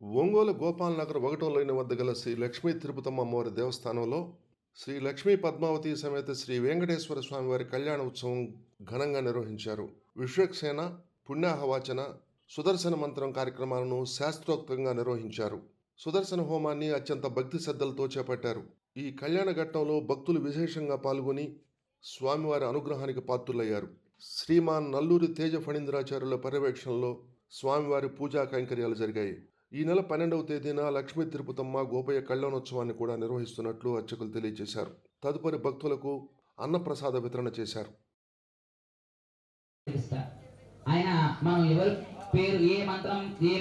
ఒంగోలు గోపాల్ నగర్ 1వ లైన్ వద్ద గల శ్రీ లక్ష్మీ తిరుపతమ్మ అమ్మవారి దేవస్థానంలో శ్రీ లక్ష్మీ పద్మావతి సమేత శ్రీ వెంకటేశ్వర స్వామి వారి కళ్యాణ ఉత్సవం ఘనంగా నిర్వహించారు. విశ్వక్సేన, పుణ్యాహవాచన, సుదర్శన మంత్రం కార్యక్రమాలను శాస్త్రోక్తంగా నిర్వహించారు. సుదర్శన హోమాన్ని అత్యంత భక్తి శ్రద్ధలతో చేపట్టారు. ఈ కళ్యాణ ఘట్టంలో భక్తులు విశేషంగా పాల్గొని స్వామివారి అనుగ్రహానికి పాత్రులయ్యారు. శ్రీమాన్ నల్లూరి తేజ ఫణీంద్రాచార్యుల పర్యవేక్షణలో స్వామివారి పూజా కైంకర్యాలు జరిగాయి. ఈ నెల 12వ తేదీన లక్ష్మీ తిరుపతమ్మ గోపయ్య కళ్యాణోత్సవాన్ని కూడా నిర్వహిస్తున్నట్లు అర్చకులు తెలియజేశారు. తదుపరి భక్తులకు అన్నప్రసాద వితరణ చేశారు. ఆయన మనం ఎవరి పేరు ఏ మంత్రం ఏ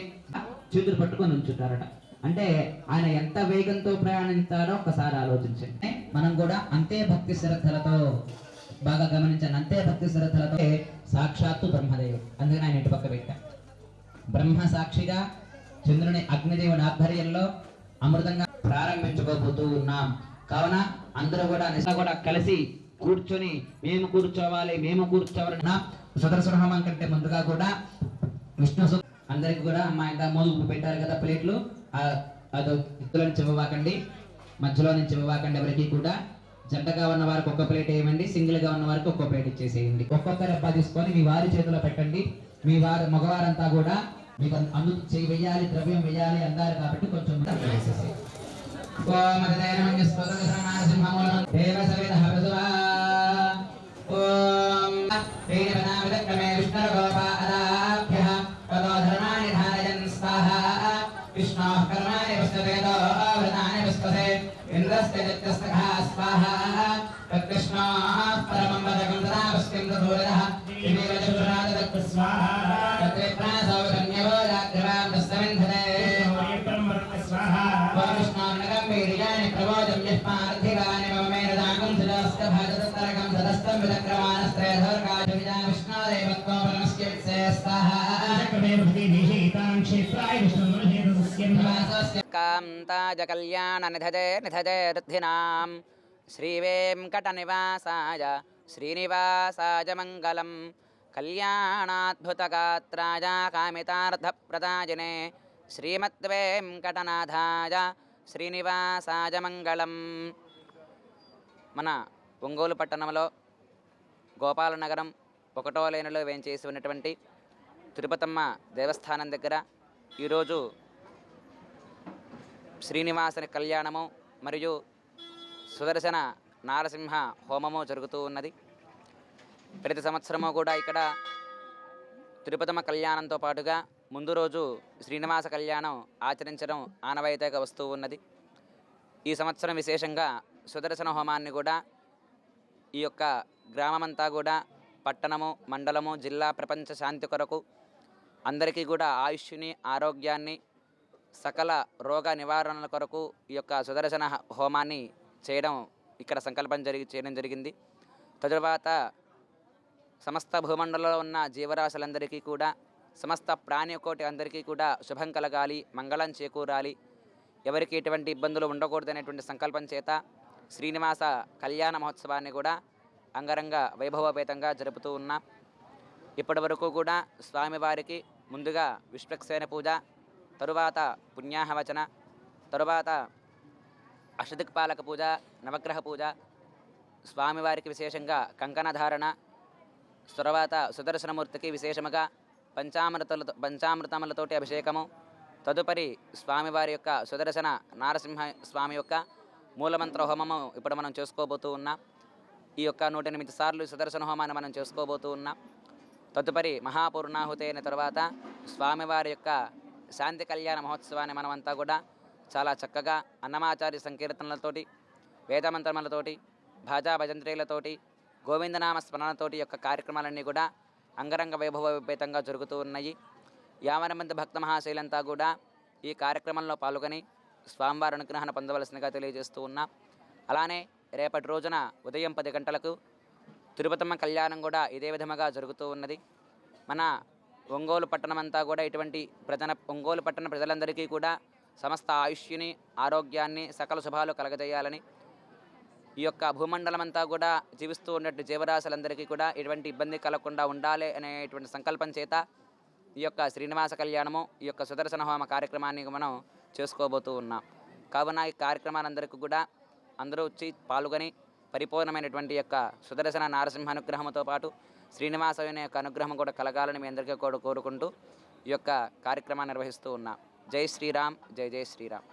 చేతులు పట్టుకొని ఉంచుతారట. అంటే ఆయన ఎంత వేగంతో ప్రయాణిస్తారో ఒకసారి ఆలోచించండి. మనం కూడా అంతే భక్తి శ్రద్ధలతో బాగా గమనించండి. అంతే భక్తి శ్రద్ధలతో సాక్షాత్తు బ్రహ్మదేవుడు, అందుకని ఆయన ఇంటి పక్క పెట్టారు. బ్రహ్మ సాక్షిగా చంద్రుని అగ్నిదేవుని ఆధ్వర్యంలో అమృతంగా ప్రారంభించుకోబోతూ ఉన్నాం. కావున అందరూ కూడా కలిసి కూర్చొని మేము కూర్చోవాలి సుదర్శన హోమం కంటే ముందుగా కూడా విష్ణు అందరికి కూడా అమ్మాయి మోదుగు పెట్టారు కదా ప్లేట్లు, అదో ఇత్తుల నుంచి ఇవ్వకండి, మధ్యలో నుంచి ఇవ్వకండి. ఎవరికి కూడా జంటగా ఉన్న వారికి ఒక్క ప్లేట్ వేయమండి, సింగిల్ గా ఉన్న వారికి ఒక్క ప్లేట్ ఇచ్చేసేయండి. ఒక్కొక్క రెబ్బ తీసుకొని మీ వారి చేతిలో పెట్టండి. మీ వారు మగవారంతా కూడా మీకు అందుకు చేయి వెయ్యాలి, ద్రవ్యం వెయ్యాలి అన్నారు కాబట్టి కొంచెం వేసేసి కాంతాజ కళ్యాణ నిధజే వృద్ధినాం శ్రీవేంకటనివాసాయ శ్రీనివాసాయ మంగళం. కళ్యాణాద్భుతగాత్రాయ కామితార్థప్రదాయనే శ్రీమద్వేంకటనాథాయ శ్రీనివాసాయ మంగళం. మన ఒంగోలు పట్టణంలో గోపాలనగరం 1వ లైనులో వేంచేసి ఉన్నటువంటి తిరుపతమ్మ దేవస్థానం దగ్గర ఈరోజు శ్రీనివాసుని కళ్యాణము మరియు సుదర్శన నారసింహ హోమము జరుగుతూ ఉన్నది. ప్రతి సంవత్సరము కూడా ఇక్కడ తిరుపతమ్మ కళ్యాణంతో పాటుగా ముందు రోజు శ్రీనివాస కళ్యాణం ఆచరించడం ఆనవాయితీగా వస్తూ ఉన్నది. ఈ సంవత్సరం విశేషంగా సుదర్శన హోమాన్ని కూడా ఈ యొక్క గ్రామమంతా కూడా పట్టణము, మండలము, జిల్లా, ప్రపంచ శాంతి కొరకు అందరికీ కూడా ఆయుష్ని, ఆరోగ్యాన్ని, సకల రోగ నివారణల కొరకు ఈ యొక్క సుదర్శన హోమాన్ని చేయడం ఇక్కడ సంకల్పం చేయడం జరిగింది. తరువాత సమస్త భూమండలంలో ఉన్న జీవరాశులందరికీ కూడా, సమస్త ప్రాణికోటి అందరికీ కూడా శుభం కలగాలి, మంగళం చేకూరాలి, ఎవరికి ఎటువంటి ఇబ్బందులు ఉండకూడదనేటువంటి సంకల్పం చేత శ్రీనివాస కళ్యాణ మహోత్సవాన్ని కూడా అంగరంగ వైభవోపేతంగా జరుపుతూ ఉన్నాం. ఇప్పటి వరకు కూడా స్వామివారికి ముందుగా విశ్వక్సేన పూజ, తరువాత పుణ్యాహవచన, తరువాత అష్టదిక్పాలక పూజ, నవగ్రహ పూజ, స్వామివారికి విశేషంగా కంకణధారణ, తర్వాత సుదర్శనమూర్తికి విశేషముగా పంచామృతములతోటి అభిషేకము, తదుపరి స్వామివారి యొక్క సుదర్శన నారసింహ స్వామి యొక్క మూలమంత్ర హోమము ఇప్పుడు మనం చేసుకోబోతూ ఉన్నాం. ఈ యొక్క 108 సార్లు సుదర్శన హోమాన్ని మనం చేసుకోబోతూ ఉన్నాం. తదుపరి మహాపూర్ణాహుతి అయిన తర్వాత స్వామివారి యొక్క శాంతి కళ్యాణ మహోత్సవాన్ని మనమంతా కూడా చాలా చక్కగా అన్నమాచార్య సంకీర్తనలతోటి, వేదమంత్రములతోటి, భాజా భజంత్రీలతోటి, గోవిందనామ స్మరణతోటి యొక్క కార్యక్రమాలన్నీ కూడా అంగరంగ వైభవోపేతంగా జరుగుతూ ఉన్నాయి. 50 మంది భక్త మహాశైలంతా కూడా ఈ కార్యక్రమంలో పాల్గొని స్వామివారి అనుగ్రహాన్ని పొందవలసిందిగా తెలియజేస్తూ ఉన్నాం. అలానే రేపటి రోజున ఉదయం 10 గంటలకు తిరుపతమ్మ కళ్యాణం కూడా ఇదే విధముగా జరుగుతూ ఉన్నది. మన ఒంగోలు పట్టణమంతా కూడా ఇటువంటి ఒంగోలు పట్టణ ప్రజలందరికీ కూడా సమస్త ఆయుష్ని, ఆరోగ్యాన్ని, సకల శుభాలు కలగజేయాలని, ఈ యొక్క భూమండలమంతా కూడా జీవిస్తూ ఉన్నట్టు జీవరాశులందరికీ కూడా ఎటువంటి ఇబ్బంది కలగకుండా ఉండాలి అనేటువంటి సంకల్పం చేత ఈ యొక్క శ్రీనివాస కళ్యాణము ఈ యొక్క సుదర్శన హోమ కార్యక్రమాన్ని మనం చేసుకోబోతూ ఉన్నాం. కావున ఈ కార్యక్రమాలందరికీ కూడా అందరూ వచ్చి పాల్గొని పరిపూర్ణమైనటువంటి యొక్క సుదర్శన నారసింహ అనుగ్రహంతో పాటు శ్రీనివాసుని యొక్క అనుగ్రహం కూడా కలగాలని మీ అందరికీ కూడా కోరుకుంటూ ఈ యొక్క కార్యక్రమాన్ని నిర్వహిస్తూ ఉన్నాం. జై శ్రీరామ్, జై జై శ్రీరామ్.